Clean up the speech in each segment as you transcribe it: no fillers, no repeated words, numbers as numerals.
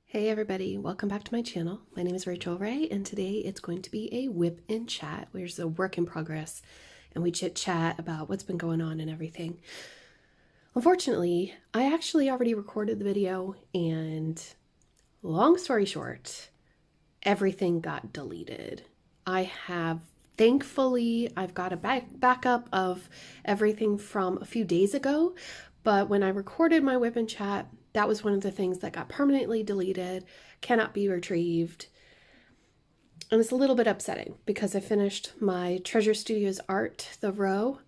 Hey everybody, welcome back to my channel. My name is Rachel Ray, and today it's going to be a whip and chat, which is a work in progress, and we chit chat about what's been going on and everything. Unfortunately, I actually already recorded the video, and long story short, everything got deleted. Thankfully, I've got a backup of everything from a few days ago, but when I recorded my whip and chat, that was one of the things that got permanently deleted, cannot be retrieved. And it's a little bit upsetting because I finished my Treasure Studios art, the row,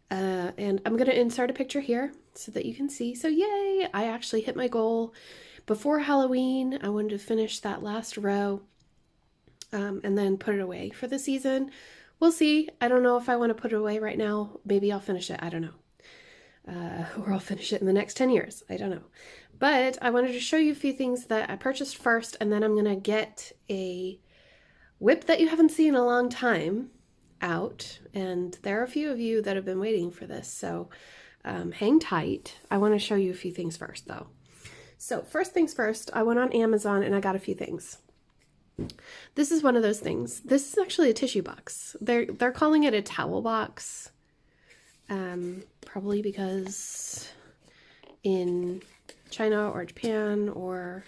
and I'm going to insert a picture here so that you can see. So yay, I actually hit my goal. Before Halloween, I wanted to finish that last row and then put it away for the season. We'll see. I don't know if I want to put it away right now. Maybe I'll finish it. I don't know. Or I'll finish it in the next 10 years. I don't know. But I wanted to show you a few things that I purchased first, and then I'm going to get a whip that you haven't seen in a long time out. And there are a few of you that have been waiting for this, so hang tight. I want to show you a few things first, though. So first things first, I went on Amazon and I got a few things. This is one of those things. This is actually a tissue box. They're calling it a towel box. Probably because in China or Japan or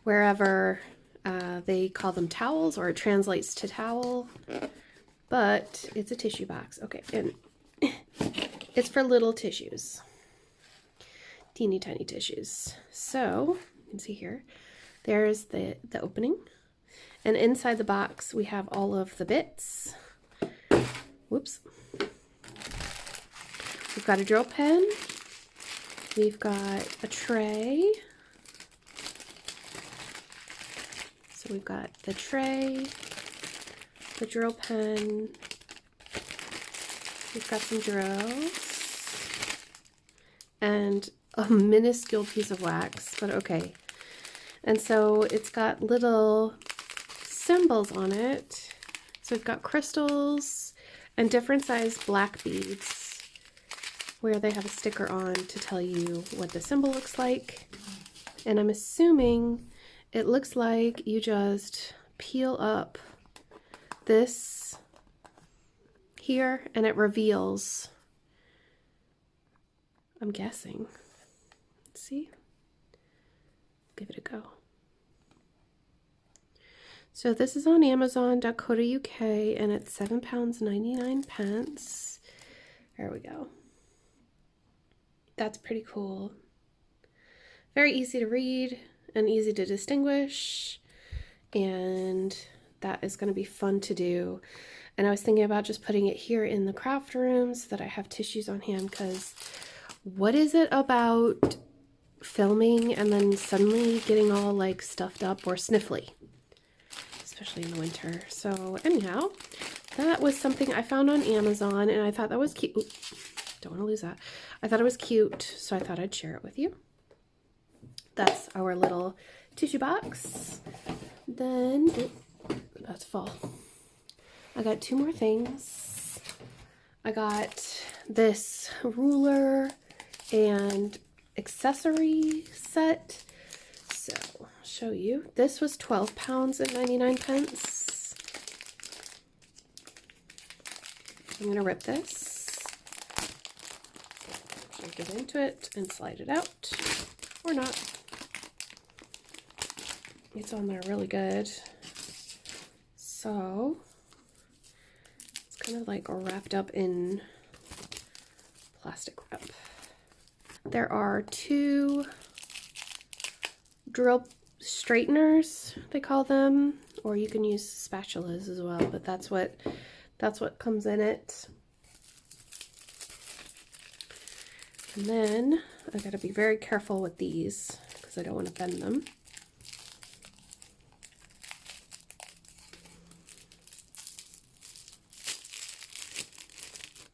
wherever they call them towels, or it translates to towel, but it's a tissue box. Okay, and it's for little tissues, teeny tiny tissues. So you can see here, there's the opening, and inside the box we have all of the bits. Whoops. We've got a drill pen, we've got a tray, so we've got the tray, the drill pen, we've got some drills, and a minuscule piece of wax, but okay. And so it's got little symbols on it, so we've got crystals and different size black beads, where they have a sticker on to tell you what the symbol looks like. And I'm assuming it looks like you just peel up this here and it reveals, I'm guessing. Let's see. Give it a go. So this is on Amazon.co.uk and it's £7.99. There we go. That's pretty cool. Very easy to read and easy to distinguish, and that is going to be fun to do. And I was thinking about just putting it here in the craft room so that I have tissues on hand, because what is it about filming and then suddenly getting all like stuffed up or sniffly, especially in the winter. So anyhow, that was something I found on Amazon and I thought that was cute. Ooh, don't want to lose that. I thought it was cute, so I thought I'd share it with you. That's our little tissue box. Then, that's full. I got two more things. I got this ruler and accessory set. So, I'll show you. This was £12.99. I'm going to rip this. Get into it and slide it out, or not. It's on there really good. So it's kind of like wrapped up in plastic wrap. There are two drill straighteners, they call them, or you can use spatulas as well, but that's what comes in it. And then I gotta be very careful with these because I don't want to bend them.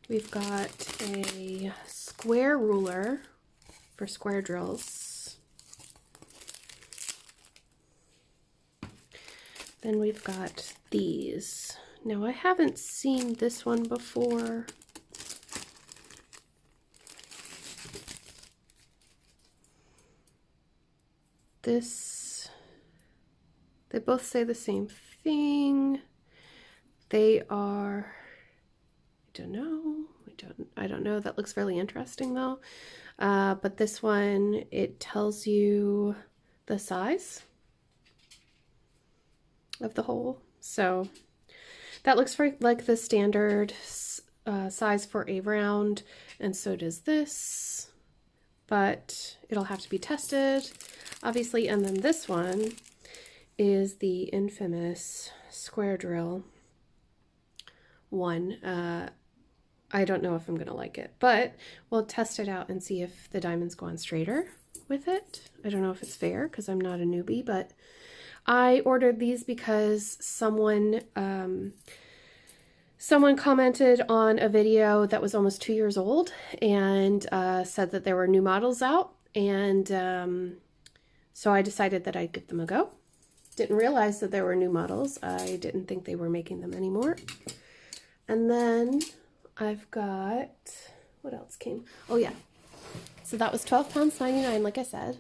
We've got a square ruler for square drills. Then we've got these. Now I haven't seen this one before. This They both say the same thing. They are, I don't know. I don't know. That looks really interesting though. But this one, it tells you the size of the hole. So that looks like the standard size for a round, and so does this, but it'll have to be tested, obviously. And then this one is the infamous square drill one. I don't know if I'm gonna like it, but we'll test it out and see if the diamonds go on straighter with it. I don't know if it's fair because I'm not a newbie, but I ordered these because someone commented on a video that was almost 2 years old and said that there were new models out, and so I decided that I'd give them a go. Didn't realize that there were new models. I didn't think they were making them anymore. And then I've got, what else came? Oh yeah, so that was £12.99, like I said.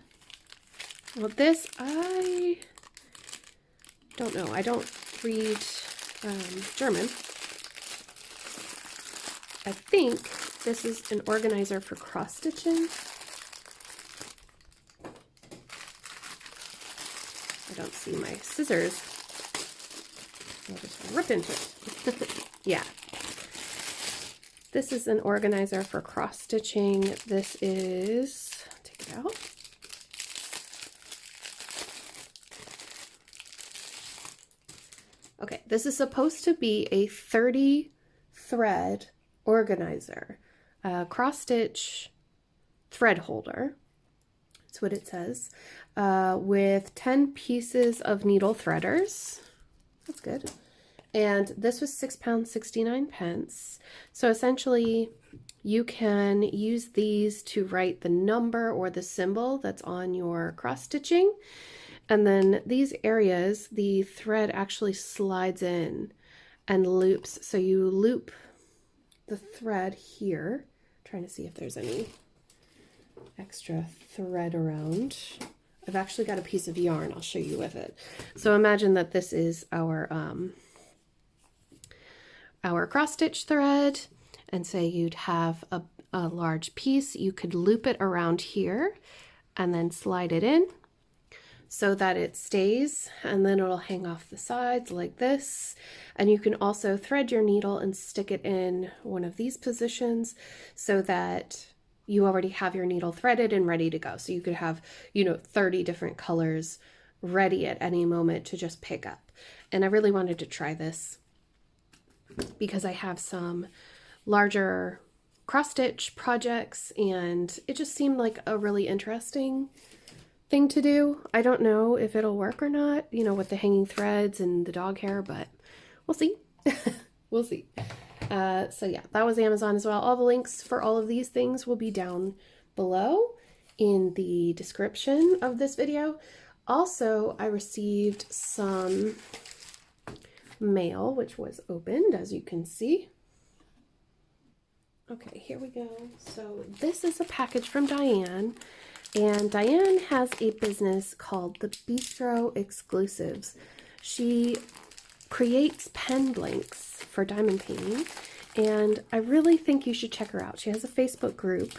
Well, this, I don't know. I don't read German. I think this is an organizer for cross stitching. I don't see my scissors. I'll just rip into it. Yeah. This is an organizer for cross stitching. This is, take it out. Okay, this is supposed to be a 30 thread organizer, cross stitch thread holder. That's what it says, with 10 pieces of needle threaders. That's good. And this was £6.69. So essentially you can use these to write the number or the symbol that's on your cross stitching. And then these areas, the thread actually slides in and loops. So you loop the thread here. I'm trying to see if there's any extra thread around. I've actually got a piece of yarn. I'll show you with it. So imagine that this is our cross stitch thread, and say you'd have a large piece. You could loop it around here and then slide it in so that it stays, and then it'll hang off the sides like this. And you can also thread your needle and stick it in one of these positions so that you already have your needle threaded and ready to go. So you could have, 30 different colors ready at any moment to just pick up. And I really wanted to try this because I have some larger cross stitch projects and it just seemed like a really interesting thing to do. I don't know if it'll work or not, with the hanging threads and the dog hair, but we'll see. We'll see. So yeah, that was Amazon as well. All the links for all of these things will be down below in the description of this video. Also, I received some mail, which was opened, as you can see. Okay, here we go. So this is a package from Diane, and Diane has a business called the Bistro Exclusives. She creates pen blanks for diamond painting, and I really think you should check her out. She has a Facebook group,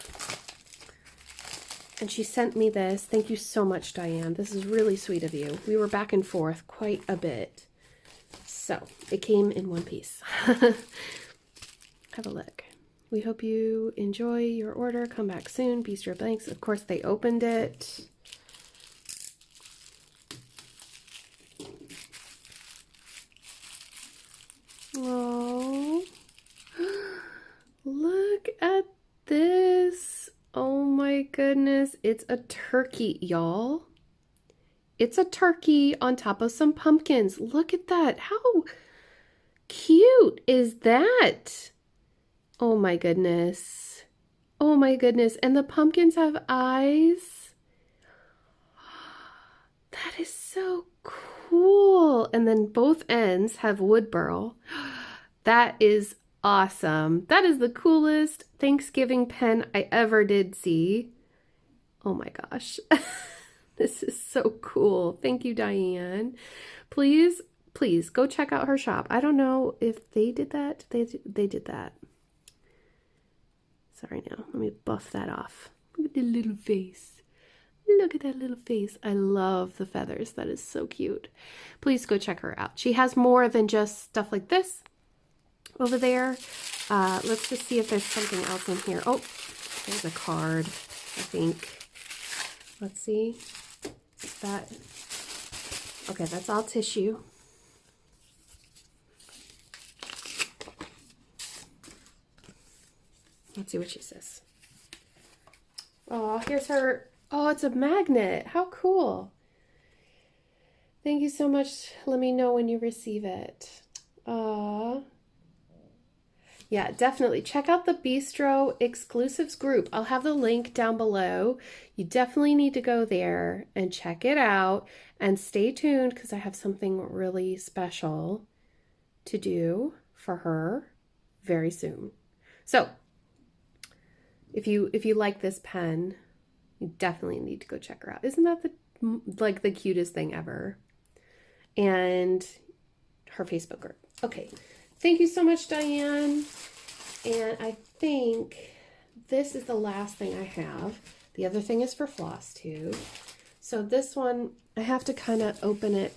and she sent me this. Thank you so much, Diane. This is really sweet of you. We were back and forth quite a bit. So it came in one piece. Have a look. We hope you enjoy your order. Come back soon. Bistro Blanks. Of course, they opened it. Oh, look at this. Oh my goodness. It's a turkey, y'all. It's a turkey on top of some pumpkins. Look at that. How cute is that? Oh my goodness. Oh my goodness. And the pumpkins have eyes. That is so cool. And then both ends have wood burl. That is awesome. That is the coolest Thanksgiving pen I ever did see. Oh my gosh. This is so cool. Thank you, Diane. Please, please go check out her shop. I don't know if they did that. They did that. Sorry now. Let me buff that off. Look at the little face. Look at that little face. I love the feathers. That is so cute. Please go check her out. She has more than just stuff like this over there. Let's just see if there's something else in here. Oh, there's a card, I think. Let's see. That. Okay, that's all tissue. Let's see what she says. Oh, here's her. Oh, it's a magnet. How cool. Thank you so much. Let me know when you receive it. Yeah, definitely. Check out the Bistro Exclusives group. I'll have the link down below. You definitely need to go there and check it out. And stay tuned because I have something really special to do for her very soon. So, if you like this pen, you definitely need to go check her out. Isn't that the cutest thing ever? And her Facebook group. Okay. Thank you so much, Diane. And I think this is the last thing I have. The other thing is for floss too. So this one, I have to kind of open it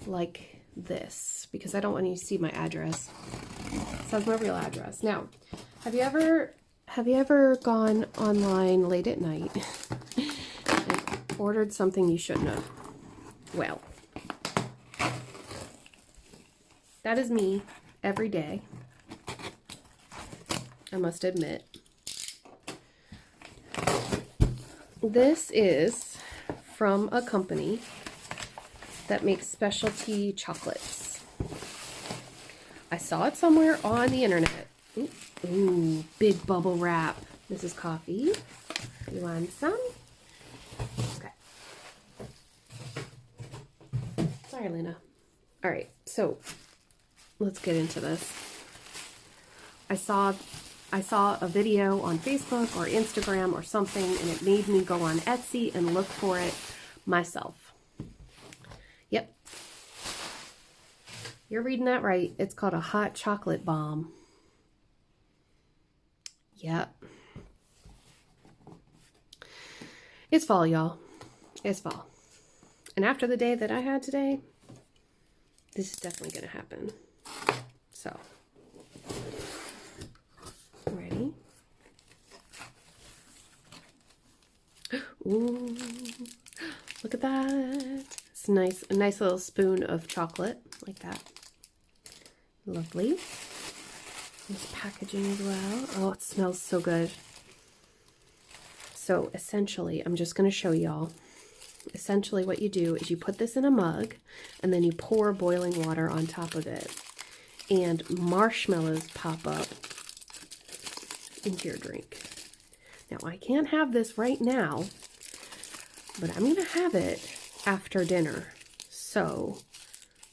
like this because I don't want you to see my address. This has my real address. Now, have you ever gone online late at night and ordered something you shouldn't have? Well, that is me every day, I must admit. This is from a company that makes specialty chocolates. I saw it somewhere on the internet. Ooh, big bubble wrap. This is coffee. You want some? Okay. Sorry, Lena. All right, so let's get into this. I saw a video on Facebook or Instagram or something, and it made me go on Etsy and look for it myself. Yep. You're reading that right. It's called a hot chocolate bomb. Yep. It's fall, y'all. It's fall. And after the day that I had today, this is definitely going to happen. So, ready? Ooh, look at that. It's nice, a nice little spoon of chocolate like that. Lovely. Nice packaging as well. Oh, it smells so good. So essentially, I'm just going to show y'all. Essentially what you do is you put this in a mug and then you pour boiling water on top of it. And marshmallows pop up into your drink. Now, I can't have this right now, but I'm going to have it after dinner. So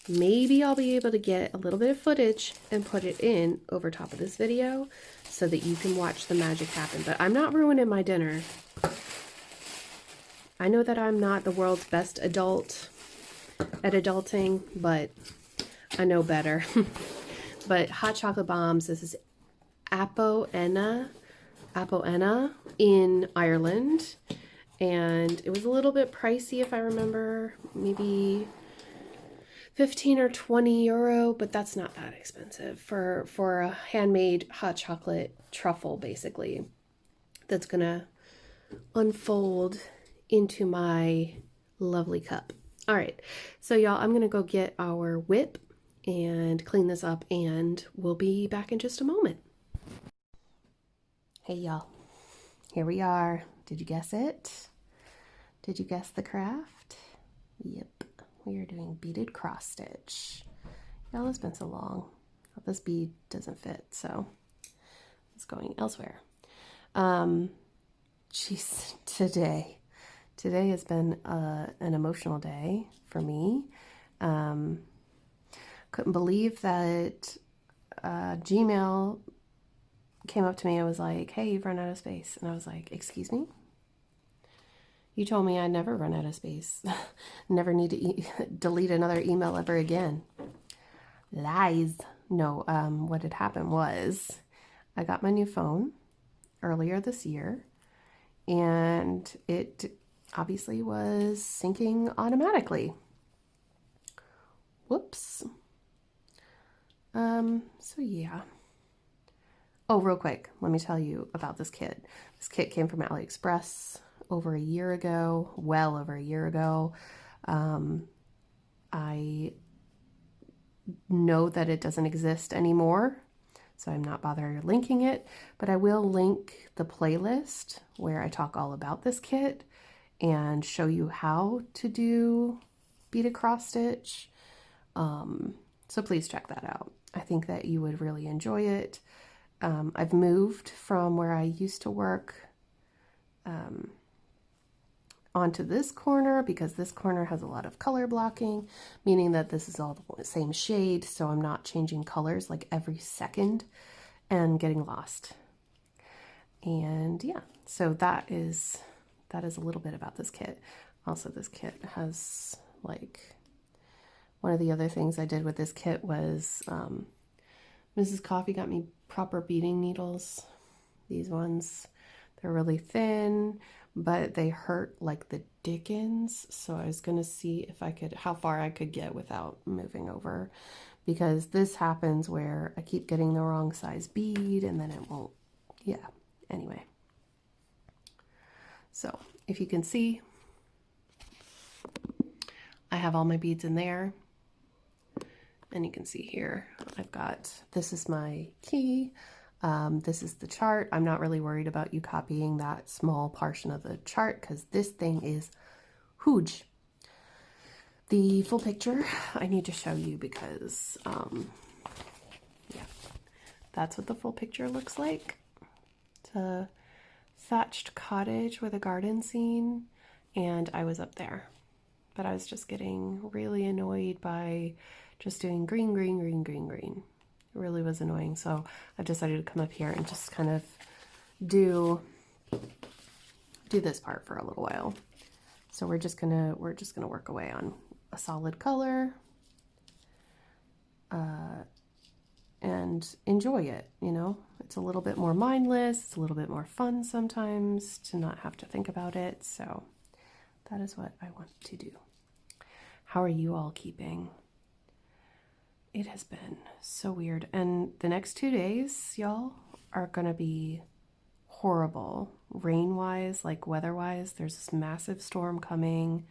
maybe I'll be able to get a little bit of footage and put it in over top of this video so that you can watch the magic happen. But I'm not ruining my dinner. I know that I'm not the world's best adult at adulting, but I know better. But hot chocolate bombs, this is Apoena in Ireland. And it was a little bit pricey if I remember, maybe 15 or 20 euro, but that's not that expensive for a handmade hot chocolate truffle, basically, that's gonna unfold into my lovely cup. All right, so y'all, I'm gonna go get our whip and clean this up, and we'll be back in just a moment. Hey y'all, here we are. Did you guess it? Did you guess the craft? Yep, we are doing beaded cross stitch. Y'all, it's been so long. This bead doesn't fit, so it's going elsewhere. Jeez, today has been an emotional day for me. Couldn't believe that Gmail came up to me and was like, hey, you've run out of space. And I was like, excuse me? You told me I never run out of space. Never need to delete another email ever again. Lies. No, what had happened was I got my new phone earlier this year, and it obviously was syncing automatically. Whoops. So yeah. Oh, real quick, let me tell you about this kit. This kit came from AliExpress over a year ago, well over a year ago. I know that it doesn't exist anymore, so I'm not bothering linking it, but I will link the playlist where I talk all about this kit and show you how to do beaded cross stitch. So please check that out. I think that you would really enjoy it. I've moved from where I used to work onto this corner because this corner has a lot of color blocking, meaning that this is all the same shade, so I'm not changing colors like every second and getting lost. And yeah, so that is a little bit about this kit. Also, this kit has, like, one of the other things I did with this kit was Mrs. Coffee got me proper beading needles. These ones, they're really thin, but they hurt like the dickens. So I was gonna see if I could, how far I could get without moving over, because this happens where I keep getting the wrong size bead and then it won't, yeah, anyway. So if you can see, I have all my beads in there. And you can see here, I've got, this is my key. This is the chart. I'm not really worried about you copying that small portion of the chart because this thing is huge. The full picture I need to show you because, yeah, that's what the full picture looks like. It's a thatched cottage with a garden scene, and I was up there. But I was just getting really annoyed by just doing green, green, green, green, green. It really was annoying. So I've decided to come up here and just kind of do this part for a little while. So we're just gonna work away on a solid color and enjoy it, you know? It's a little bit more mindless, it's a little bit more fun sometimes to not have to think about it. So that is what I want to do. How are you all keeping? It has been so weird. And the next 2 days, y'all, are going to be horrible. Rain-wise, like weather-wise, there's this massive storm coming.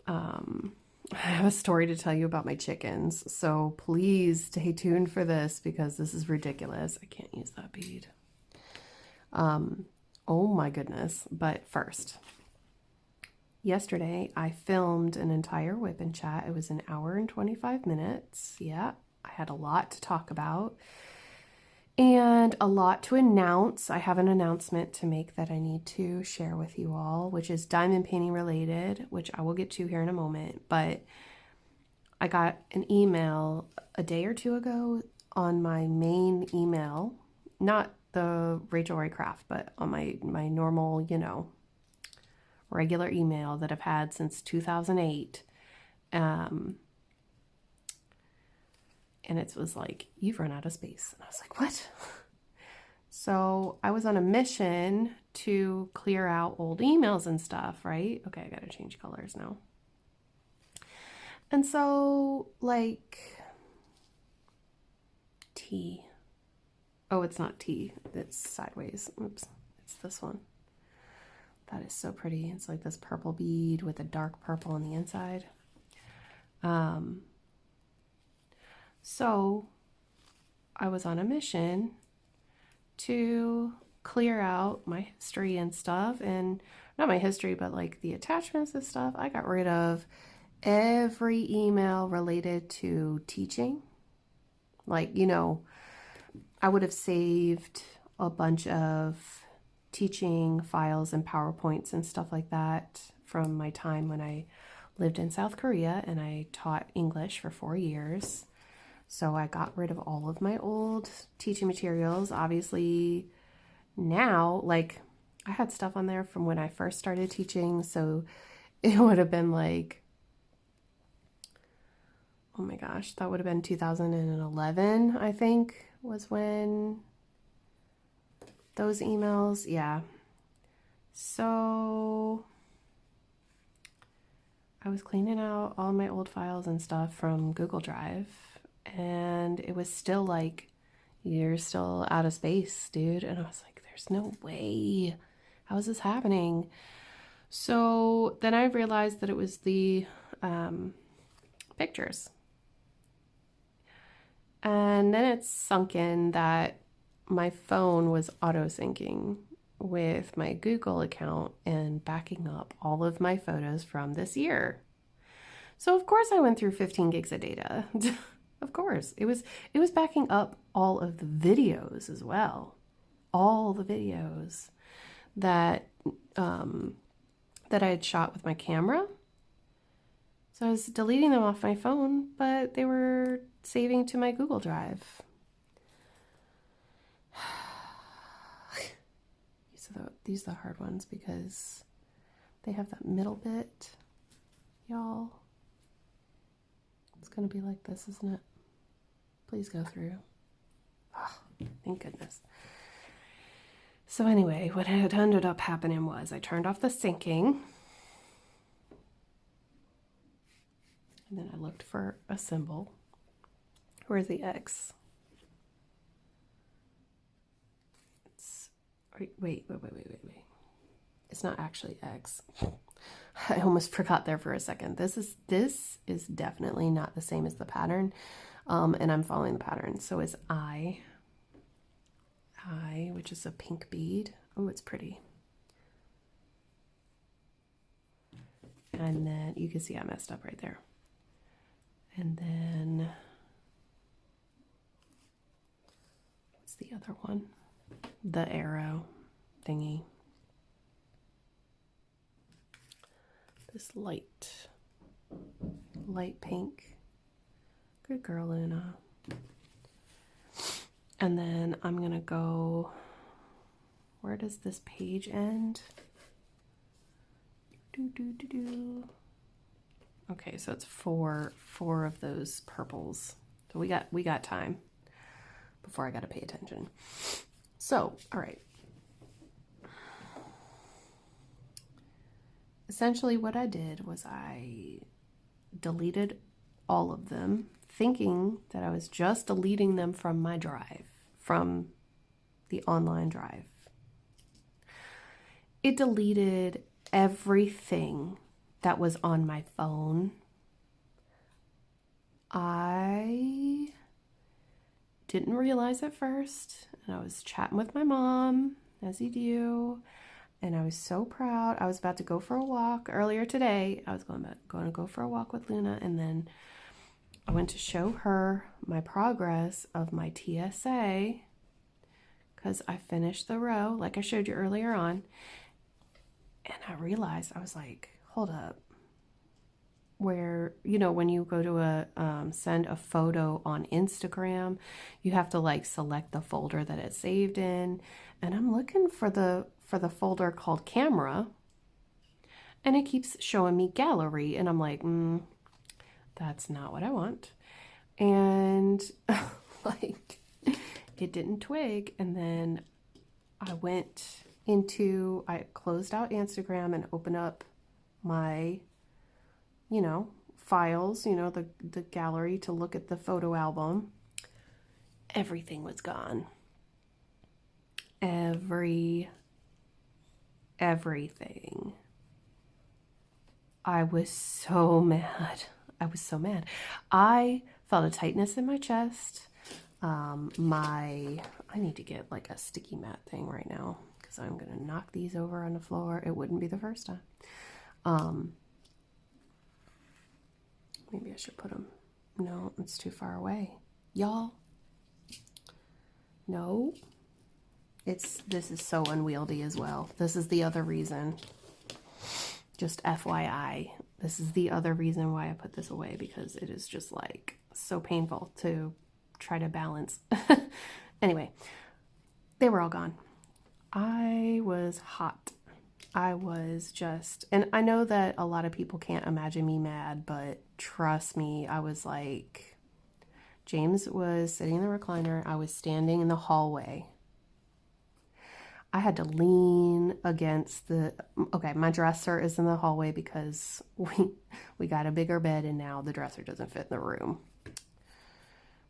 I have a story to tell you about my chickens. So please stay tuned for this because this is ridiculous. I can't use that bead. Oh my goodness. But first, yesterday, I filmed an entire Wipnchat. It was an hour and 25 minutes. Yeah, I had a lot to talk about and a lot to announce. I have an announcement to make that I need to share with you all, which is diamond painting related, which I will get to here in a moment. But I got an email a day or two ago on my main email, not the Rachel Ray Craft, but on my normal, you know, regular email that I've had since 2008. And it was like, you've run out of space. And I was like, what? So I was on a mission to clear out old emails and stuff, right? Okay, I gotta change colors now. And so, like, T. Oh, it's not T. It's sideways. Oops. It's this one. That is so pretty. It's like this purple bead with a dark purple on the inside. So I was on a mission to clear out my history and stuff, and not my history, but like the attachments and stuff. I got rid of every email related to teaching. Like, you know, I would have saved a bunch of teaching files and PowerPoints and stuff like that from my time when I lived in South Korea and I taught English for 4 years. So I got rid of all of my old teaching materials. Obviously now, like, I had stuff on there from when I first started teaching, so it would have been like, oh my gosh, that would have been 2011, I think, was when those emails, yeah. So I was cleaning out all my old files and stuff from Google Drive, and it was still like, you're still out of space, dude. And I was like, there's no way. How is this happening? So then I realized that it was the pictures. And then it sunk in that my phone was auto syncing with my Google account and backing up all of my photos from this year. So of course I went through 15 gigs of data. Of course. It was backing up all of the videos as well. All the videos that that I had shot with my camera. So I was deleting them off my phone, but they were saving to my Google Drive. These are the hard ones because they have that middle bit, y'all. It's gonna be like this, isn't it? Please go through. Oh, thank goodness. So anyway, what had ended up happening was I turned off the syncing. And then I looked for a symbol. Where's the X? It's, wait. It's not actually X. I almost forgot there for a second. This is definitely not the same as the pattern. And I'm following the pattern. So it's I, which is a pink bead. Oh, it's pretty. And then you can see I messed up right there. And then what's the other one? The arrow thingy. This light pink. Good girl, Luna. And then I'm gonna go, where does this page end? Okay, so it's four of those purples. So we got time before I gotta pay attention. So, all right. Essentially what I did was I deleted all of them, thinking that I was just deleting them from my drive, from the online drive. It deleted everything that was on my phone. I didn't realize at first, and I was chatting with my mom, as you do, and I was so proud. I was about to go for a walk earlier today. I was going to go for a walk with Luna, and then I went to show her my progress of my TSA because I finished the row like I showed you earlier on. And I realized, I was like, hold up. Where, you know, when you go to send a photo on Instagram, you have to like select the folder that it's saved in. And I'm looking for the folder called camera, and it keeps showing me gallery, and I'm like, that's not what I want. And like, it didn't twig. And then I closed out Instagram and opened up my, files, the gallery to look at the photo album. Everything was gone. Everything. I was so mad. I felt a tightness in my chest. I need to get like a sticky mat thing right now because I'm going to knock these over on the floor. It wouldn't be the first time. Maybe I should put them. No, it's too far away. Y'all. No. This is so unwieldy as well. This is the other reason. Just FYI. This is the other reason why I put this away, because it is just like so painful to try to balance. Anyway, they were all gone. I was hot. I was just, and I know that a lot of people can't imagine me mad, but trust me, I was like, James was sitting in the recliner. I was standing in the hallway. I had to lean against okay, my dresser is in the hallway because we got a bigger bed and now the dresser doesn't fit in the room.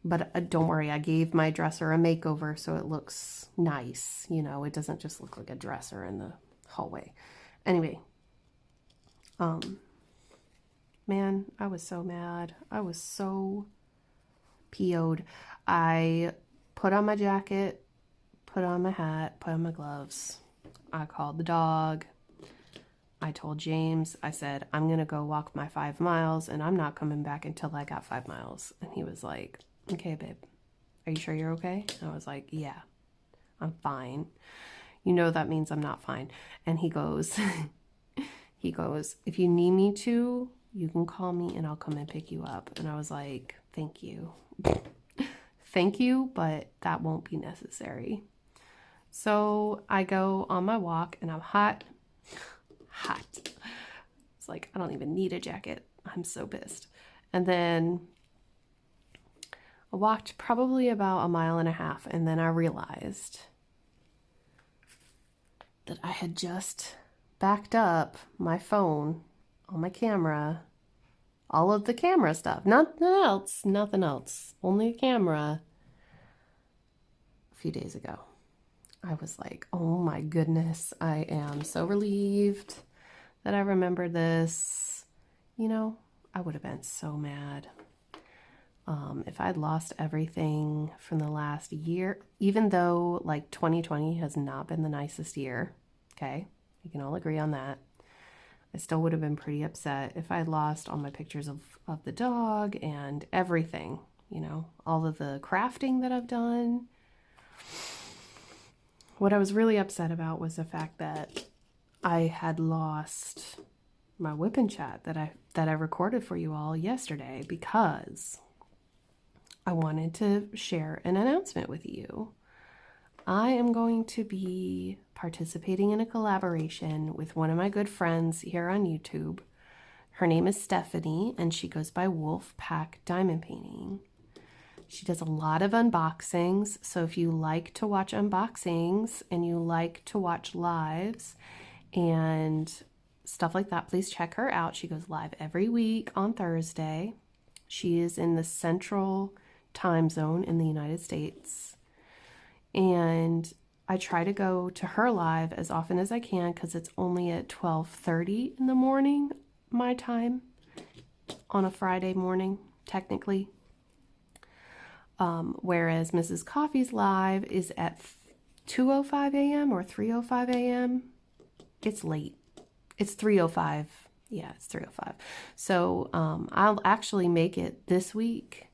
But don't worry, I gave my dresser a makeover so it looks nice. You know, it doesn't just look like a dresser in the hallway. Anyway, man, I was so mad. I was so PO'd. I put on my jacket, put on my hat, put on my gloves. I called the dog. I told James, I said, I'm going to go walk my 5 miles and I'm not coming back until I got 5 miles. And he was like, okay, babe, are you sure you're okay? And I was like, yeah, I'm fine. You know that means I'm not fine. And he goes, if you need me to, you can call me and I'll come and pick you up. And I was like, thank you. Thank you, but that won't be necessary. So I go on my walk and I'm hot. It's like, I don't even need a jacket. I'm so pissed. And then I walked probably about 1.5 miles and then I realized that I had just backed up my phone on my camera, all of the camera stuff, nothing else, only the camera a few days ago. I was like, oh my goodness, I am so relieved that I remembered this. You know, I would have been so mad if I'd lost everything from the last year, even though like 2020 has not been the nicest year. Okay, we can all agree on that. I still would have been pretty upset if I lost all my pictures of the dog and everything, you know, all of the crafting that I've done. What I was really upset about was the fact that I had lost my Wipnchat that I recorded for you all yesterday because I wanted to share an announcement with you. I am going to be participating in a collaboration with one of my good friends here on YouTube. Her name is Stephanie, and she goes by Wolfpack Diamond Painting. She does a lot of unboxings, so if you like to watch unboxings and you like to watch lives and stuff like that, please check her out. She goes live every week on Thursday. She is in the Central Time Zone in the United States. And I try to go to her live as often as I can because it's only at 12:30 in the morning, my time, on a Friday morning, technically. Whereas Mrs. Coffee's live is at 2:05 a.m. or 3:05 a.m. It's late. It's 3:05. Yeah, it's 3:05. So I'll actually make it this week,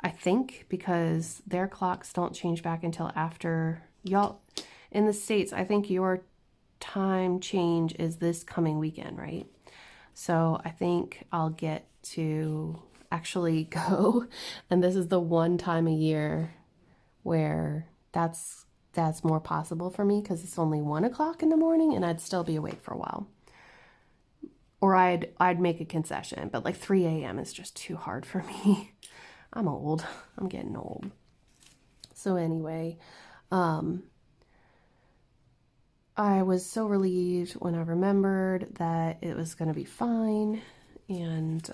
I think, because their clocks don't change back until after y'all in the States. I think your time change is this coming weekend, right? So I think I'll get to actually go, and this is the one time a year where that's more possible for me because it's only 1 o'clock in the morning and I'd still be awake for a while. Or I'd make a concession, but like 3 a.m. is just too hard for me. I'm old. I'm getting old. So anyway, I was so relieved when I remembered that it was going to be fine. And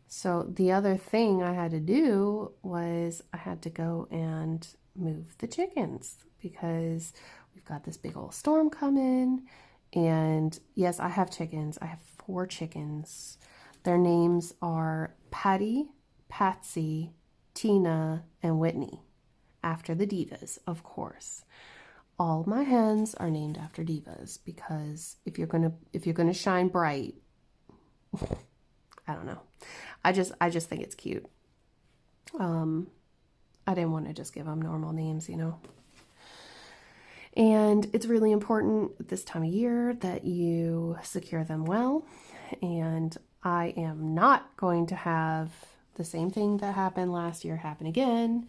so the other thing I had to do was I had to go and move the chickens because we've got this big old storm coming. And yes, I have chickens. I have 4 chickens. Their names are Patty, Patsy, Tina, and Whitney, after the divas, of course. All my hens are named after divas because if you're gonna shine bright, I don't know. I just think it's cute. I didn't want to just give them normal names, you know. And it's really important at this time of year that you secure them well. And I am not going to have the same thing that happened last year happen again.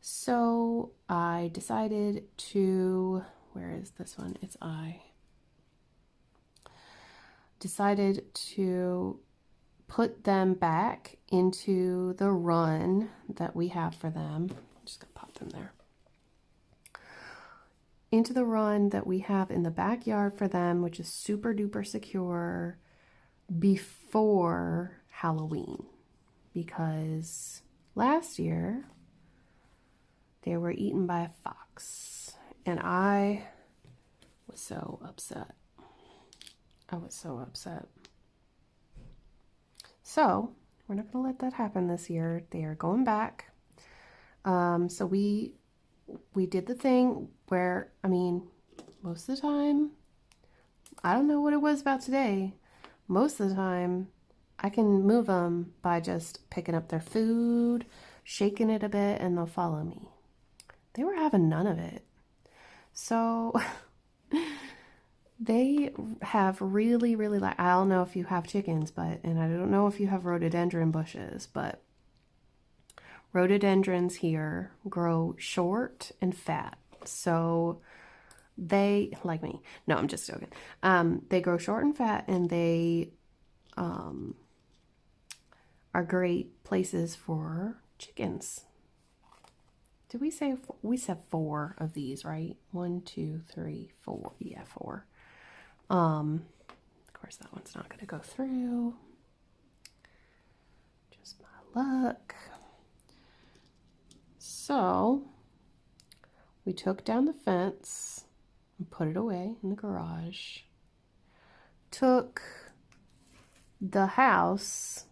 So I decided to, where is this one? It's I. Decided to put them back into the run that we have for them. I'm just gonna pop them there. Into the run that we have in the backyard for them, which is super duper secure before Halloween. Because last year they were eaten by a fox and I was so upset. I was so upset. So we're not going to let that happen this year. They are going back. So we did the thing where, I mean, most of the time, I don't know what it was about today. Most of the time, I can move them by just picking up their food, shaking it a bit, and they'll follow me. They were having none of it. So they have really, really, like, I don't know if you have chickens, and I don't know if you have rhododendron bushes, but rhododendrons here grow short and fat. So they, like me, no, I'm just joking. They grow short and fat, and they are great places for chickens. Did we say, we said 4 of these, right? 1, 2, 3, 4. Yeah, 4. Of course, that one's not going to go through. Just my luck. So, we took down the fence and put it away in the garage. Took the house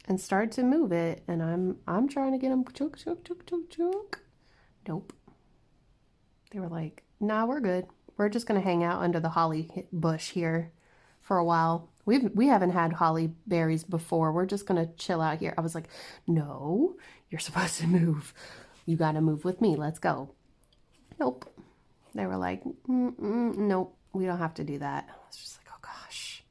and started to move it, and I'm trying to get them chook. Nope. They were like, nah, we're good. We're just going to hang out under the holly bush here for a while. We haven't had holly berries before. We're just going to chill out here. I was like, no, you're supposed to move. You got to move with me. Let's go. Nope. They were like, nope, we don't have to do that. I was just like, oh gosh.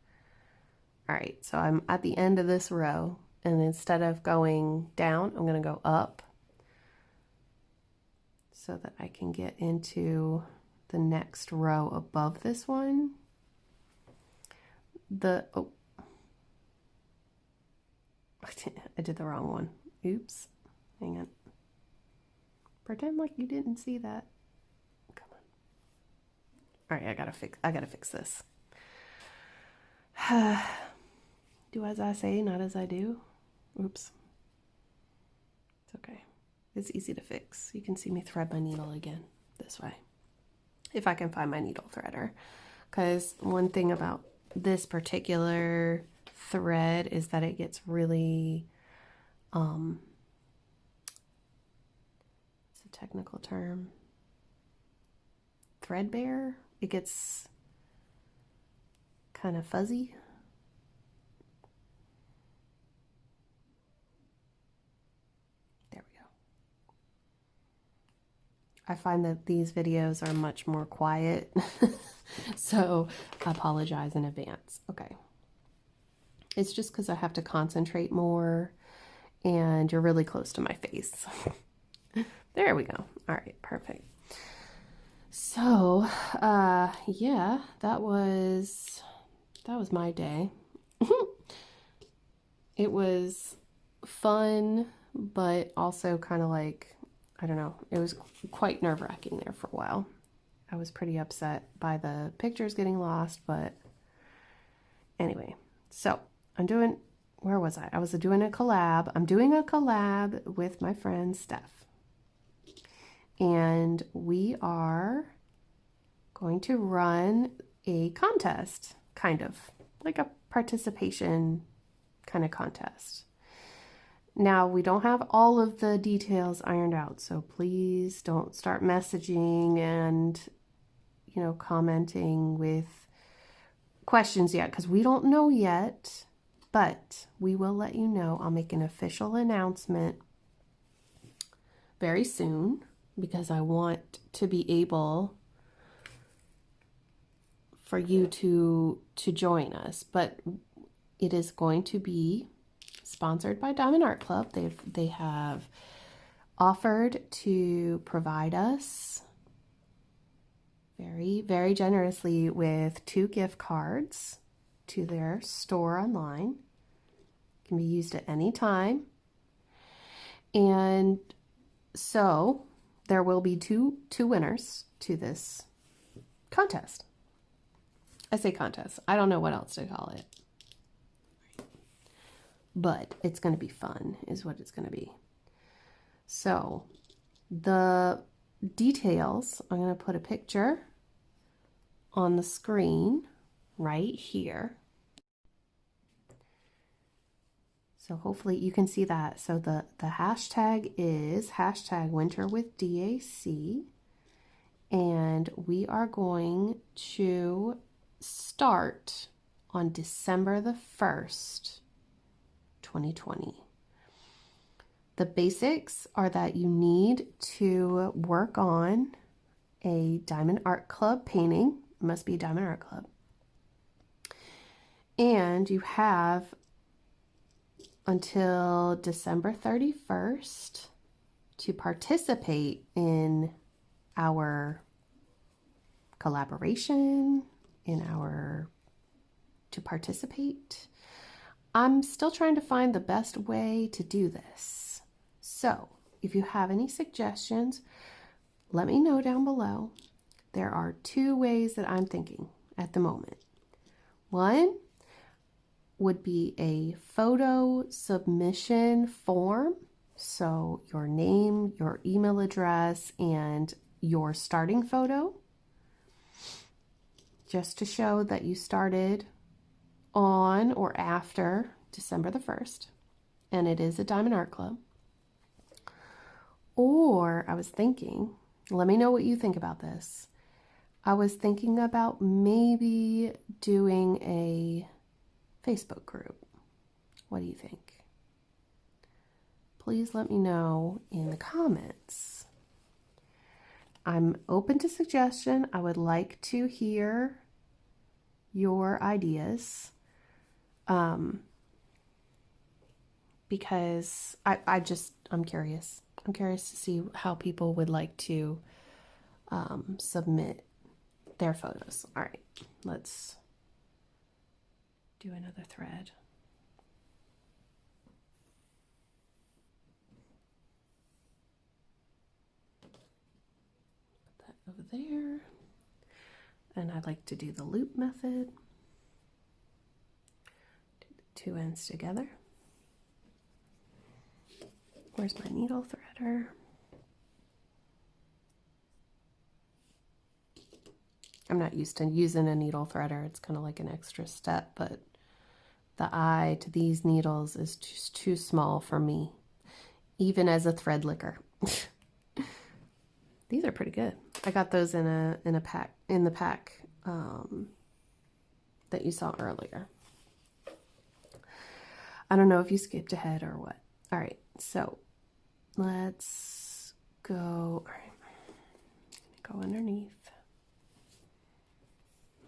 All right, so I'm at the end of this row, and instead of going down, I'm going to go up so that I can get into the next row above this one. Oh, I did the wrong one. Oops. Hang on. Pretend like you didn't see that. Come on. All right, I gotta fix this. Do as I say, not as I do. Oops. It's okay. It's easy to fix. You can see me thread my needle again this way, if I can find my needle threader. Because one thing about this particular thread is that it gets really, it's a technical term, threadbare. It gets kind of fuzzy. I find that these videos are much more quiet, so I apologize in advance. Okay. It's just because I have to concentrate more, and you're really close to my face. There we go. All right, perfect. So, yeah, that was my day. It was fun, but also kind of like, I don't know, it was quite nerve-wracking there for a while. I was pretty upset by the pictures getting lost, but anyway. So, where was I? I was doing a collab. I'm doing a collab with my friend Steph. And we are going to run a contest, kind of, like a participation kind of contest. Now, we don't have all of the details ironed out, so please don't start messaging and, commenting with questions yet, because we don't know yet, but we will let you know. I'll make an official announcement very soon, because I want to be able for you to join us, but it is going to be sponsored by Diamond Art Club. They have offered to provide us very, very generously with 2 gift cards to their store online. Can be used at any time. And so there will be two winners to this contest. I say contest. I don't know what else to call it. But it's going to be fun is what it's going to be. So the details, I'm going to put a picture on the screen right here. So hopefully you can see that. So the hashtag is #winterwithDAC. And we are going to start on December the 1st, 2020. The basics are that you need to work on a Diamond Art Club painting. It must be a Diamond Art Club. And you have until December 31st to participate in our collaboration, to participate. I'm still trying to find the best way to do this. So if you have any suggestions, let me know down below. There are 2 ways that I'm thinking at the moment. One would be a photo submission form. So your name, your email address, and your starting photo, just to show that you started on or after December the 1st, and it is a Diamond Art Club. Or I was thinking, let me know what you think about this. I was thinking about maybe doing a Facebook group. What do you think? Please let me know in the comments. I'm open to suggestion. I would like to hear your ideas. Because I'm curious. I'm curious to see how people would like to submit their photos. All right, let's do another thread. Put that over there. And I'd like to do the loop method. Do the 2 ends together. Where's my needle threader? I'm not used to using a needle threader. It's kind of like an extra step, but the eye to these needles is just too small for me, even as a thread licker. These are pretty good. I got those in the pack that you saw earlier. I don't know if you skipped ahead or what. All right, so let's go. All right, go underneath.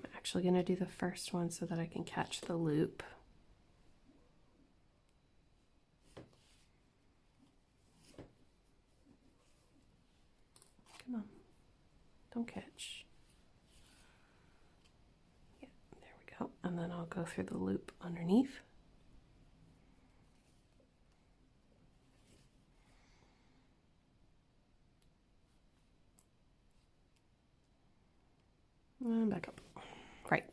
I'm actually going to do the first one so that I can catch the loop. Come on, don't catch. Yeah, there we go. And then I'll go through the loop underneath. And back up. Right.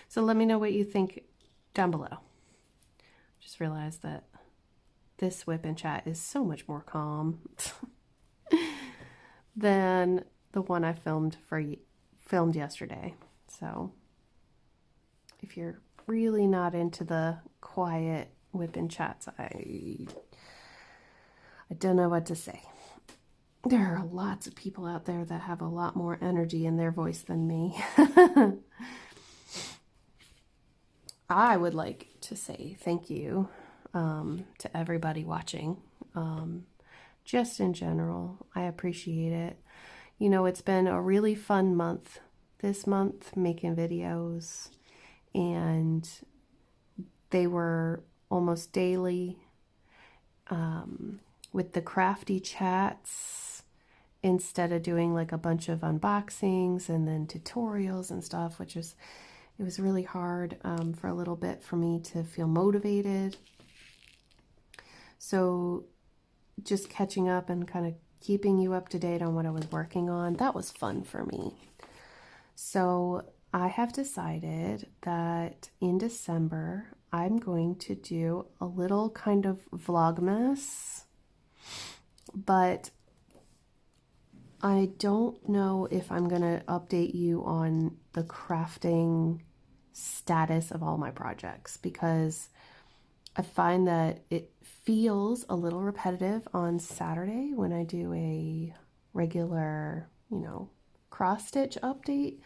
So let me know what you think down below. Just realized that this Wipnchat is so much more calm than the one I filmed yesterday. So if you're really not into the quiet Wipnchats, I don't know what to say. There are lots of people out there that have a lot more energy in their voice than me. I would like to say thank you to everybody watching. Just in general, I appreciate it. You know, it's been a really fun month this month making videos, and they were almost daily. with the crafty chats instead of doing like a bunch of unboxings and then tutorials and stuff, which is, it was really hard for a little bit for me to feel motivated. So just catching up and kind of keeping you up to date on what I was working on, that was fun for me. So I have decided that in December, I'm going to do a little kind of vlogmas, but I don't know if I'm going to update you on the crafting status of all my projects, because I find that it feels a little repetitive on Saturday when I do a regular, cross stitch update.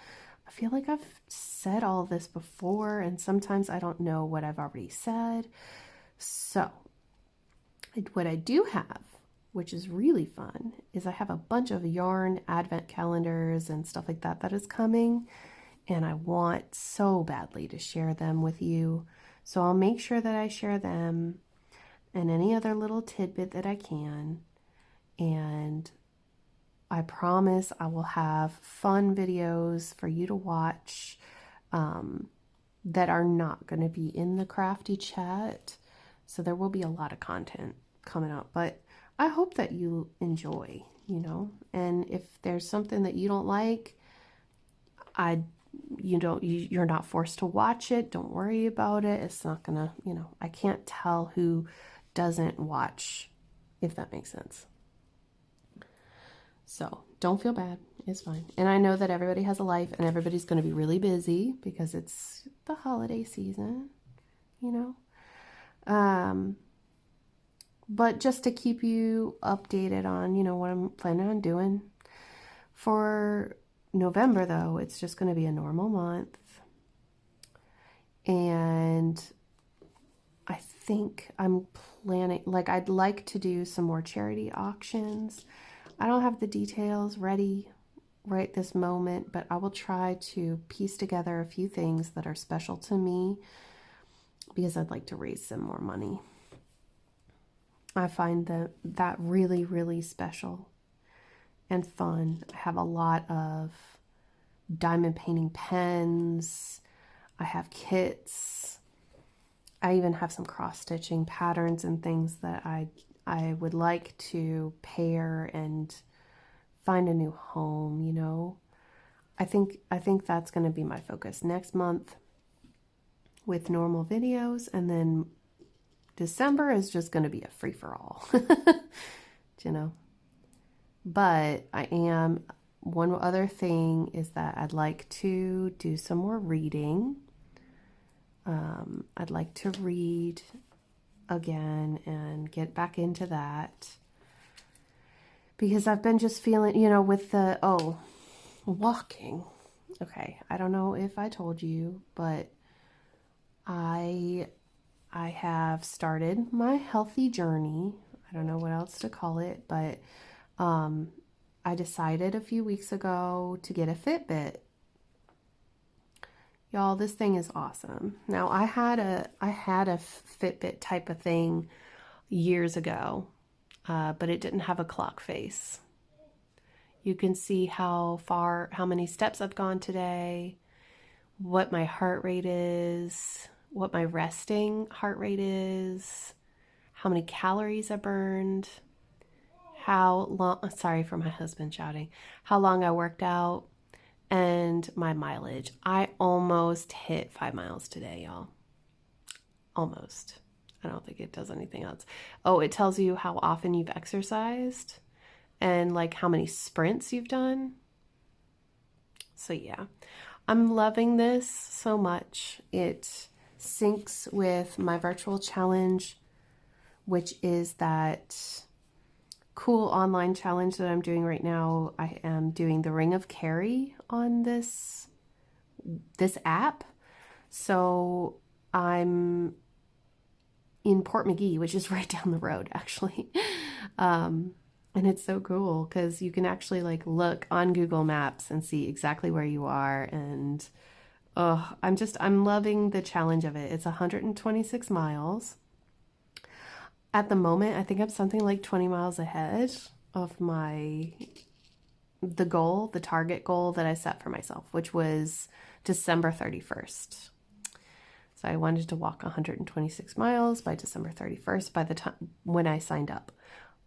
I feel like I've said all this before, and sometimes I don't know what I've already said. So what I do have, which is really fun, is I have a bunch of yarn advent calendars and stuff like that that is coming, and I want so badly to share them with you. So I'll make sure that I share them and any other little tidbit that I can. And I promise I will have fun videos for you to watch that are not going to be in the crafty chat. So there will be a lot of content coming up, but I hope that you enjoy, and if there's something that you don't like, you're not forced to watch it. Don't worry about it. It's not gonna, I can't tell who doesn't watch, if that makes sense. So don't feel bad. It's fine. And I know that everybody has a life and everybody's going to be really busy because it's the holiday season, but just to keep you updated on, what I'm planning on doing. For November, though, it's just going to be a normal month. And I think I'm planning, I'd like to do some more charity auctions. I don't have the details ready right this moment, but I will try to piece together a few things that are special to me because I'd like to raise some more money. I find that really, really special and fun. I have a lot of diamond painting pens. I have kits. I even have some cross-stitching patterns and things that I would like to pair and find a new home, I think that's going to be my focus next month with normal videos, and then December is just going to be a free-for-all. But one other thing is that I'd like to do some more reading. I'd like to read again and get back into that, because I've been just feeling, with the, walking. Okay, I don't know if I told you, but I have started my healthy journey. I don't know what else to call it, but I decided a few weeks ago to get a Fitbit. Y'all, this thing is awesome. Now, I had a Fitbit type of thing years ago, but it didn't have a clock face. You can see how many steps I've gone today, what my heart rate is, what my resting heart rate is, how many calories I burned, how long, sorry for my husband shouting, how long I worked out, and my mileage. I almost hit 5 miles today, y'all. Almost. I don't think it does anything else. Oh, it tells you how often you've exercised and how many sprints you've done. So yeah, I'm loving this so much. It syncs with my virtual challenge, which is that cool online challenge that I'm doing right now. I am doing the Ring of Kerry on this app. So I'm in Port McGee, which is right down the road, actually. And it's so cool because you can actually look on Google Maps and see exactly where you are. And I'm loving the challenge of it. It's 126 miles. At the moment, I think I'm something like 20 miles ahead of the target goal that I set for myself, which was December 31st. So I wanted to walk 126 miles by December 31st by the time when I signed up.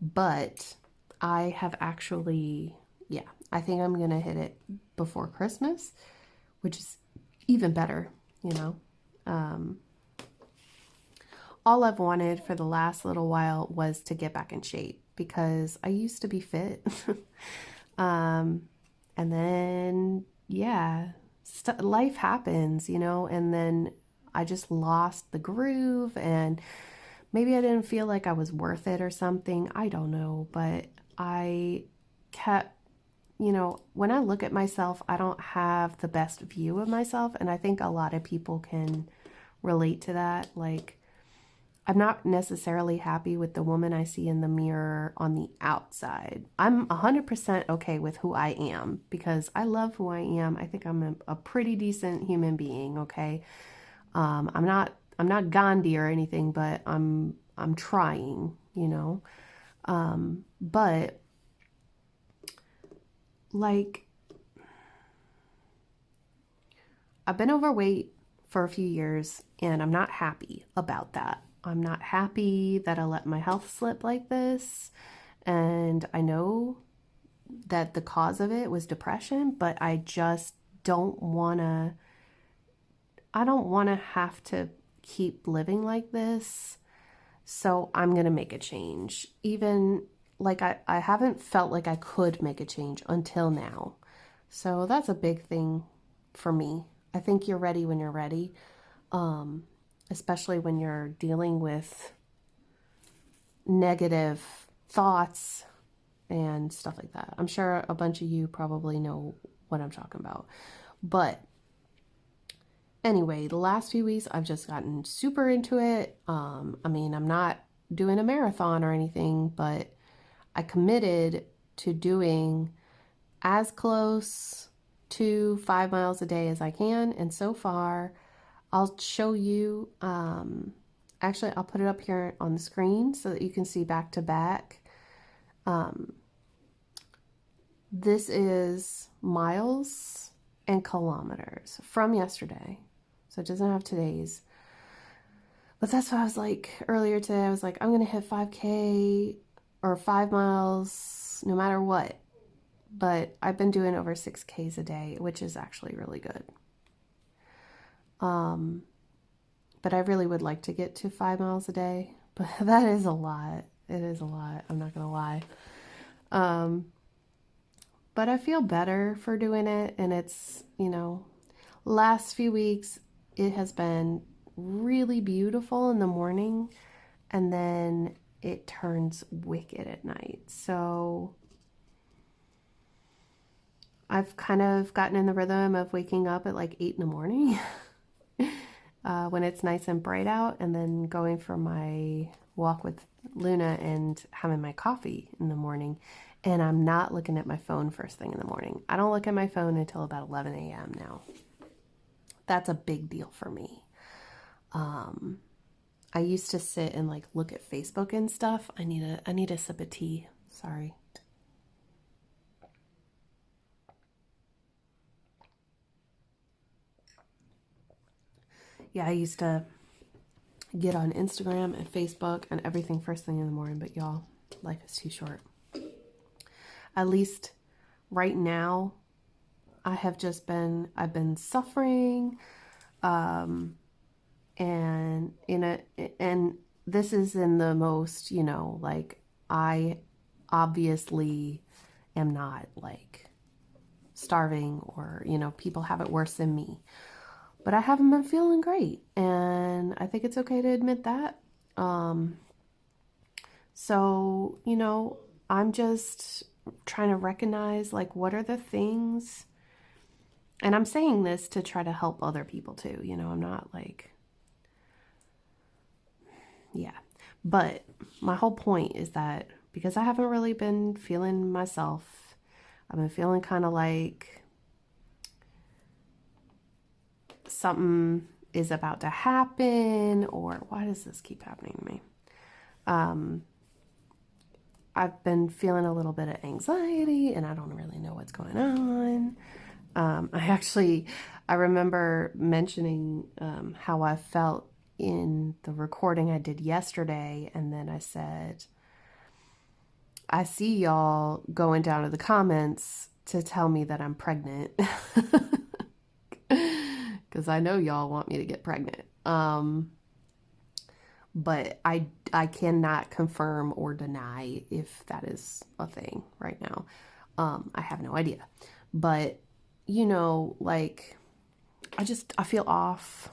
But I have actually, yeah, I think I'm going to hit it before Christmas, which is even better, you know. All I've wanted for the last little while was to get back in shape because I used to be fit. And then, yeah, life happens, you know, and then I just lost the groove, and maybe I didn't feel like I was worth it or something. I don't know, but I kept, you know, when I look at myself, I don't have the best view of myself, and I think a lot of people can relate to that. Like, I'm not necessarily happy with the woman I see in the mirror on the outside. I'm 100% okay with who I am because I love who I am. I think I'm a pretty decent human being, okay? I'm not Gandhi or anything, but I'm trying, you know. But like I've been overweight for a few years and I'm not happy about that. I'm not happy that I let my health slip like this. And I know that the cause of it was depression, but I just I don't want to have to keep living like this. So I'm going to make a change. Even like I haven't felt like I could make a change until now. So that's a big thing for me. I think you're ready when you're ready, especially when you're dealing with negative thoughts and stuff like that. I'm sure a bunch of you probably know what I'm talking about. But anyway, the last few weeks I've just gotten super into it. I mean, I'm not doing a marathon or anything, but I committed to doing as close to 5 miles a day as I can. And so far, I'll show you, actually, I'll put it up here on the screen so that you can see back to back. This is miles and kilometers from yesterday. So it doesn't have today's. But that's what I was like earlier today. I was like, I'm going to hit 5K or 5 miles no matter what. But I've been doing over 6Ks a day, which is actually really good. But I really would like to get to 5 miles a day. But that is a lot. It is a lot. I'm not going to lie. But I feel better for doing it. And it's, you know, last few weeks, it has been really beautiful in the morning. And then it turns wicked at night. So I've kind of gotten in the rhythm of waking up at like 8 in the morning when it's nice and bright out, and then going for my walk with Luna and having my coffee in the morning. And I'm not looking at my phone first thing in the morning. I don't look at my phone until about 11 a.m. now. That's a big deal for me. I used to sit and like look at Facebook and stuff. I need a sip of tea. Sorry. Yeah, I used to get on Instagram and Facebook and everything first thing in the morning, but y'all, life is too short. At least right now, I've been suffering, and and this is in the most, you know, like I obviously am not like starving, or, you know, people have it worse than me. But I haven't been feeling great, and I think it's okay to admit that. So, you know, I'm just trying to recognize, like, what are the things, and I'm saying this to try to help other people too, you know, I'm not like, yeah. But my whole point is that because I haven't really been feeling myself, I've been feeling kind of like something is about to happen, or why does this keep happening to me? Um, I've been feeling a little bit of anxiety and I don't really know what's going on. I remember mentioning how I felt in the recording I did yesterday, and then I said, I see y'all going down to the comments to tell me that I'm pregnant. Because I know y'all want me to get pregnant. But I cannot confirm or deny if that is a thing right now. I have no idea. But, you know, like, I feel off.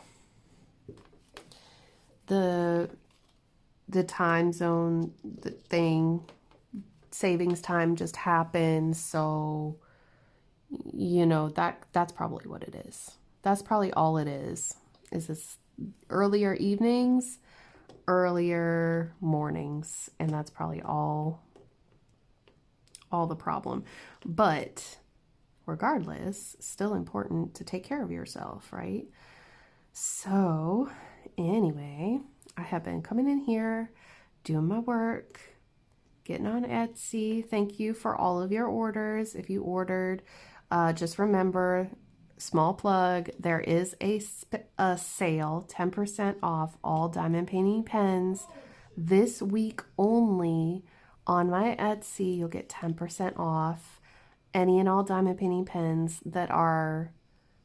The time zone the thing, savings time just happened, so you know that's probably what it is. That's probably all it is this earlier evenings, earlier mornings, and that's probably all the problem. But regardless, still important to take care of yourself, right? So anyway, I have been coming in here, doing my work, getting on Etsy. Thank you for all of your orders. If you ordered, just remember, small plug, there is a sale, 10% off all diamond painting pens this week only on my Etsy. You'll get 10% off any and all diamond painting pens that are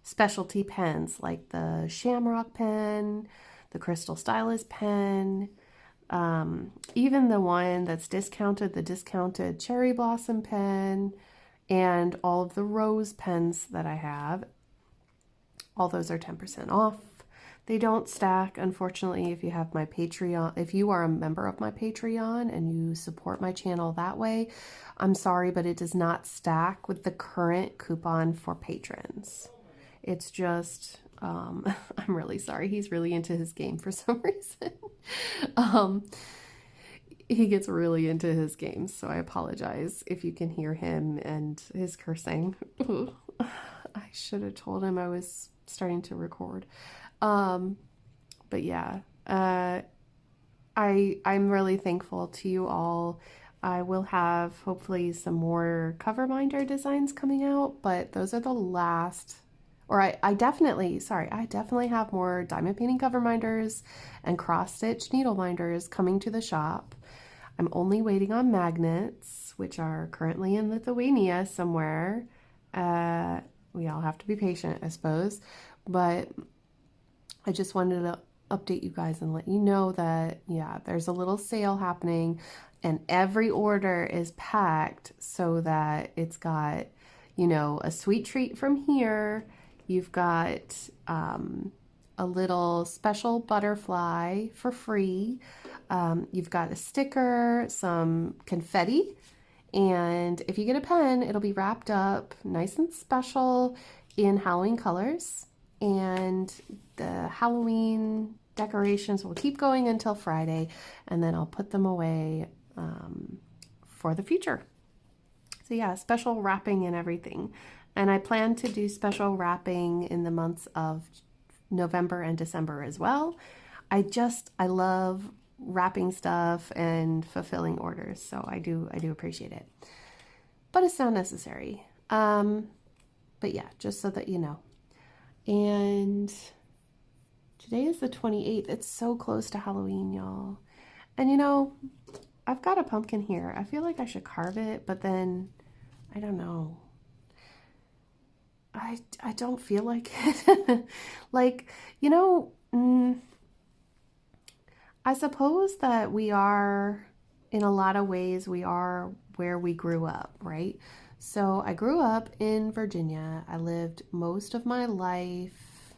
specialty pens, like the Shamrock pen, the Crystal Stylus pen, even the one that's discounted, the discounted Cherry Blossom pen, and all of the rose pens that I have. All those are 10% off. They don't stack, unfortunately, if you have my Patreon. If you are a member of my Patreon and you support my channel that way, I'm sorry, but it does not stack with the current coupon for patrons. It's just, I'm really sorry. He's really into his game for some reason. He gets really into his games, so I apologize if you can hear him and his cursing. I should have told him I was starting to record. But yeah, I'm really thankful to you all. I will have hopefully some more cover binder designs coming out, but those are the last. Or I definitely have more diamond painting cover binders and cross stitch needle binders coming to the shop. I'm only waiting on magnets, which are currently in Lithuania somewhere. We all have to be patient, I suppose. But I just wanted to update you guys and let you know that, yeah, there's a little sale happening and every order is packed so that it's got, you know, a sweet treat from here. You've got a little special butterfly for free. You've got a sticker, some confetti, and if you get a pen, it'll be wrapped up nice and special in Halloween colors. And the Halloween decorations will keep going until Friday, and then I'll put them away for the future. So yeah, special wrapping and everything. And I plan to do special wrapping in the months of November and December as well. I love wrapping stuff and fulfilling orders, so I do appreciate it. But it's not necessary. But yeah, just so that you know. And today is the 28th. It's so close to Halloween, y'all. And you know, I've got a pumpkin here. I feel like I should carve it, but then I don't know. I don't feel like it. Like, you know, I suppose that we are, in a lot of ways, we are where we grew up, right? So I grew up in Virginia. I lived most of my life.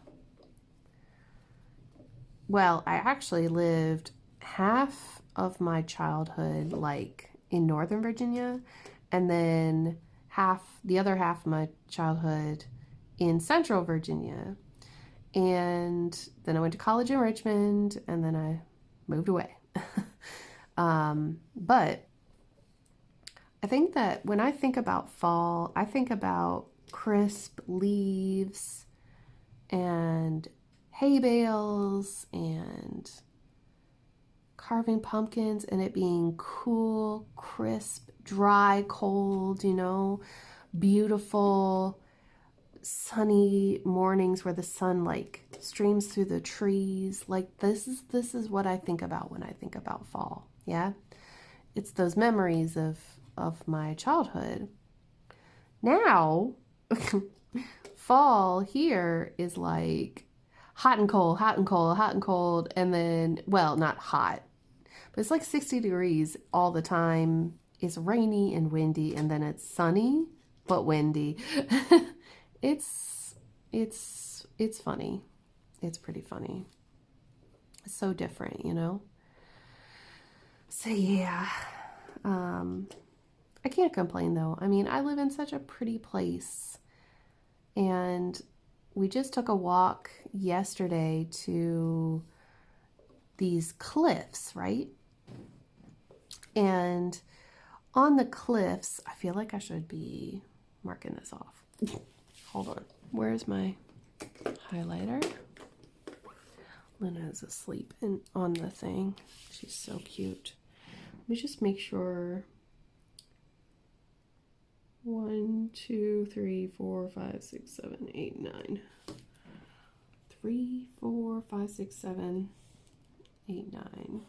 Well, I actually lived half of my childhood like in Northern Virginia, and then the other half of my childhood in Central Virginia. And then I went to college in Richmond, and then I moved away. But I think that when I think about fall, I think about crisp leaves and hay bales and carving pumpkins and it being cool, crisp, dry, cold, you know, beautiful, sunny mornings where the sun like streams through the trees. Like this is what I think about when I think about fall. Yeah. It's those memories of my childhood. Now, fall here is like hot and cold, hot and cold, hot and cold, and then, well, not hot, but it's like 60 degrees all the time. It's rainy and windy, and then it's sunny but windy. it's it's funny. It's pretty funny. It's so different, you know. So yeah, I can't complain though. I mean, I live in such a pretty place, and we just took a walk yesterday to these cliffs, right? And on the cliffs, I feel like I should be marking this off. Hold on. Where's my highlighter? Luna is asleep on the thing. She's so cute. Let me just make sure. 1, 2, 3, 4, 5, 6, 7, 8, 9. 3, 4, 5, 6, 7, 8, 9.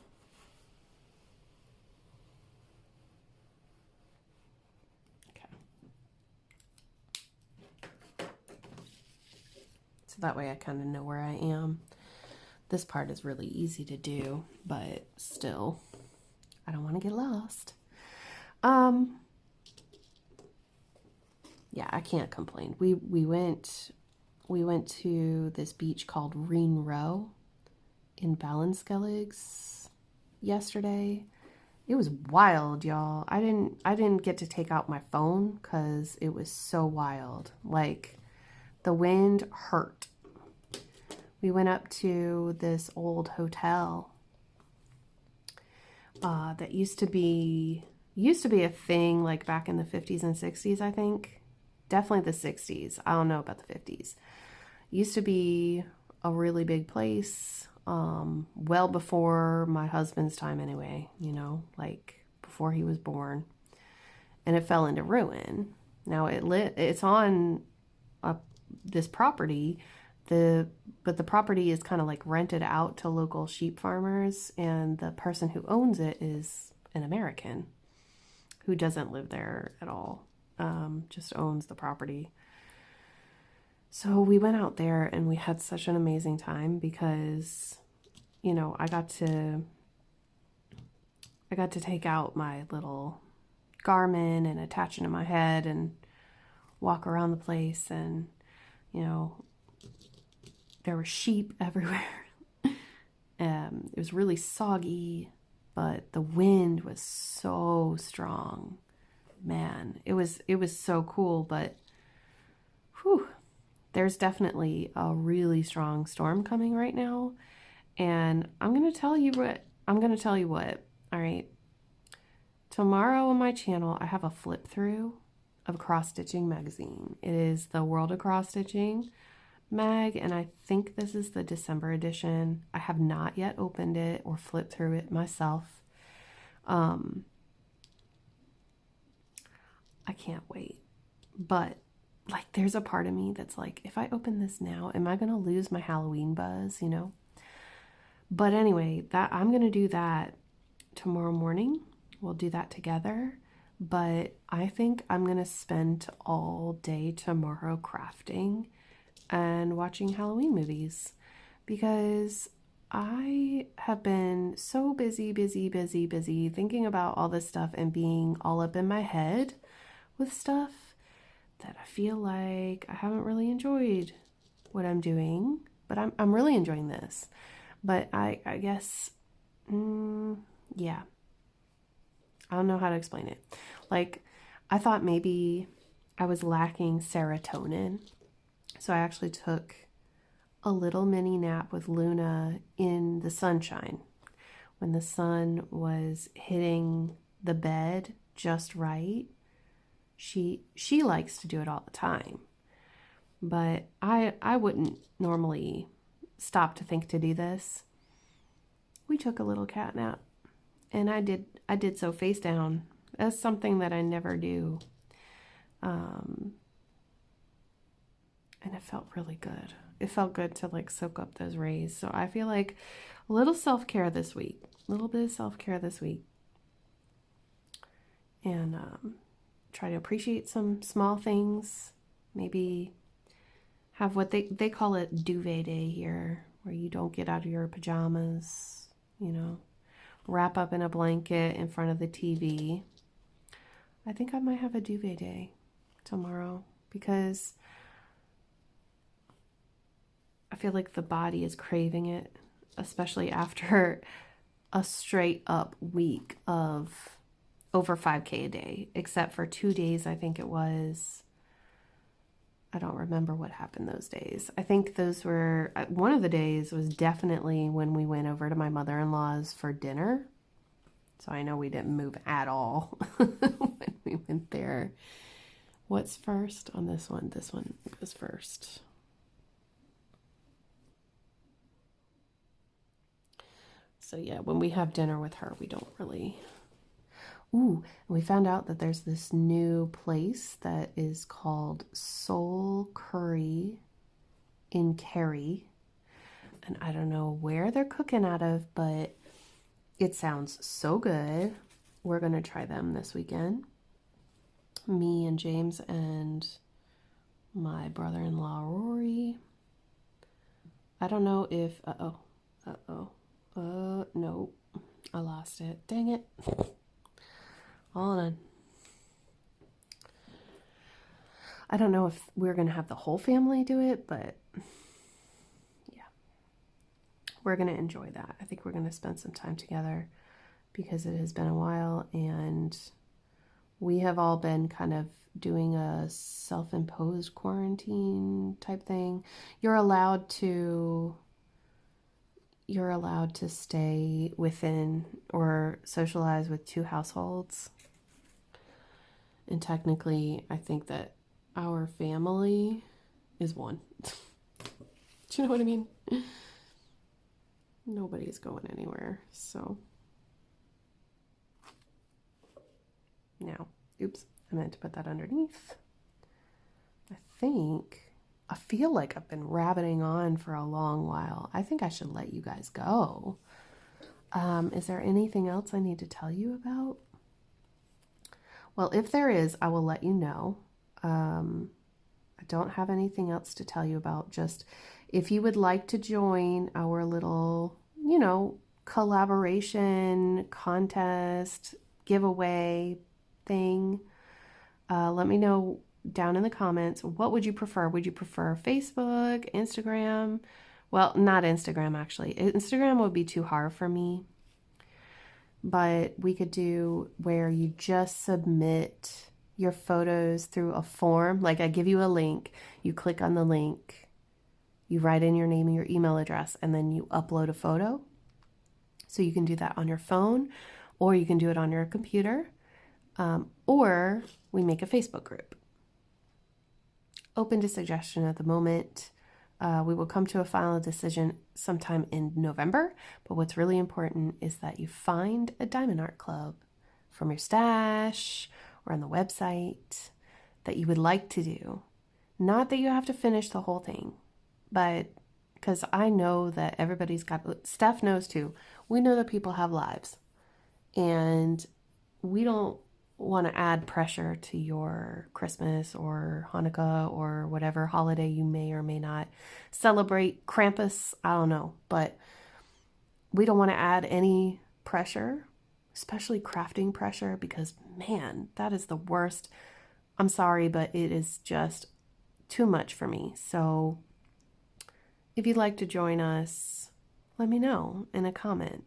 Okay. So that way I kind of know where I am. This part is really easy to do, but still, I don't want to get lost. Yeah, I can't complain. We went to this beach called Reen Row in Ballinskelligs yesterday. It was wild, y'all. I didn't get to take out my phone because it was so wild. Like the wind hurt. We went up to this old hotel that used to be a thing like back in the 50s and 60s, I think. Definitely the 60s. I don't know about the 50s. Used to be a really big place, well before my husband's time anyway, you know, like before he was born. And it fell into ruin. Now it's on this property, but the property is kind of like rented out to local sheep farmers, and the person who owns it is an American who doesn't live there at all. Just owns the property. So we went out there and we had such an amazing time because, you know, I got to take out my little Garmin and attach it to my head and walk around the place, and, you know, there were sheep everywhere. It was really soggy, but the wind was so strong. Man, it was so cool, but whew, there's definitely a really strong storm coming right now, and I'm going to tell you what, all right? Tomorrow on my channel, I have a flip through of Cross Stitching magazine. It is the World of Cross Stitching mag, and I think this is the December edition. I have not yet opened it or flipped through it myself. I can't wait. But like there's a part of me that's like, if I open this now, am I going to lose my Halloween buzz, you know? But anyway, that I'm going to do that tomorrow morning. We'll do that together. But I think I'm going to spend all day tomorrow crafting and watching Halloween movies, because I have been so busy thinking about all this stuff and being all up in my head with stuff that I feel like I haven't really enjoyed what I'm doing, but I'm really enjoying this. But I guess, yeah, I don't know how to explain it. Like, I thought maybe I was lacking serotonin, so I actually took a little mini nap with Luna in the sunshine when the sun was hitting the bed just right. She likes to do it all the time, but I wouldn't normally stop to think to do this. we took a little cat nap, and I did so face down. That's something that I never do. And it felt really good. It felt good to like soak up those rays. So I feel like a little self-care this week. A little bit of self-care this week. And try to appreciate some small things. Maybe have what they call it duvet day here, where you don't get out of your pajamas, you know, wrap up in a blanket in front of the TV. I think I might have a duvet day tomorrow because I feel like the body is craving it, especially after a straight up week of over 5K a day, except for 2 days, I think it was. I don't remember what happened those days. I think those were, one of the days was definitely when we went over to my mother-in-law's for dinner. So I know we didn't move at all when we went there. What's first on this one? This one goes first. So yeah, when we have dinner with her, we don't really... Ooh, we found out that there's this new place that is called Soul Curry in Cary. And I don't know where they're cooking out of, but it sounds so good. We're going to try them this weekend. Me and James and my brother-in-law, Rory. I don't know if... no. I lost it. Dang it. Hold on. I don't know if we're going to have the whole family do it, but yeah, we're going to enjoy that. I think we're going to spend some time together because it has been a while, and we have all been kind of doing a self-imposed quarantine type thing. You're allowed to stay within or socialize with 2 households. And technically, I think that our family is 1. Do you know what I mean? Nobody's going anywhere, so. Now, oops, I meant to put that underneath. I feel like I've been rabbiting on for a long while. I think I should let you guys go. Is there anything else I need to tell you about? Well, if there is, I will let you know. I don't have anything else to tell you about. Just if you would like to join our little, collaboration, contest, giveaway thing, let me know down in the comments. What would you prefer? Would you prefer Facebook, Instagram? Well, not Instagram, actually. Instagram would be too hard for me. But we could do where you just submit your photos through a form. Like I give you a link, you click on the link, you write in your name and your email address, and then you upload a photo. So you can do that on your phone, or you can do it on your computer, or we make a Facebook group. Open to suggestion at the moment. We will come to a final decision sometime in November, but what's really important is that you find a diamond art club from your stash or on the website that you would like to do. Not that you have to finish the whole thing, but because I know that everybody's got, Steph knows too, we know that people have lives, and we don't want to add pressure to your Christmas or Hanukkah or whatever holiday you may or may not celebrate. Krampus, I don't know, but we don't want to add any pressure, especially crafting pressure, because man, that is the worst. I'm sorry, but it is just too much for me. So if you'd like to join us, let me know in a comment.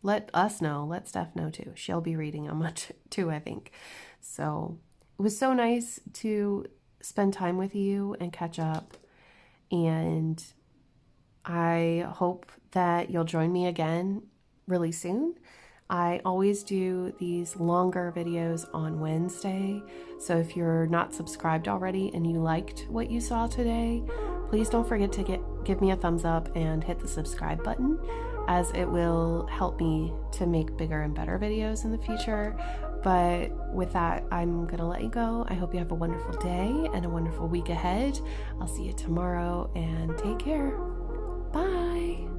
Let us know. Let Steph know too. She'll be reading them much too, I think. So it was so nice to spend time with you and catch up. And I hope that you'll join me again really soon. I always do these longer videos on Wednesday. So if you're not subscribed already and you liked what you saw today, please don't forget to give me a thumbs up and hit the subscribe button, as it will help me to make bigger and better videos in the future. But with that, I'm gonna let you go. I hope you have a wonderful day and a wonderful week ahead. I'll see you tomorrow, and take care. Bye.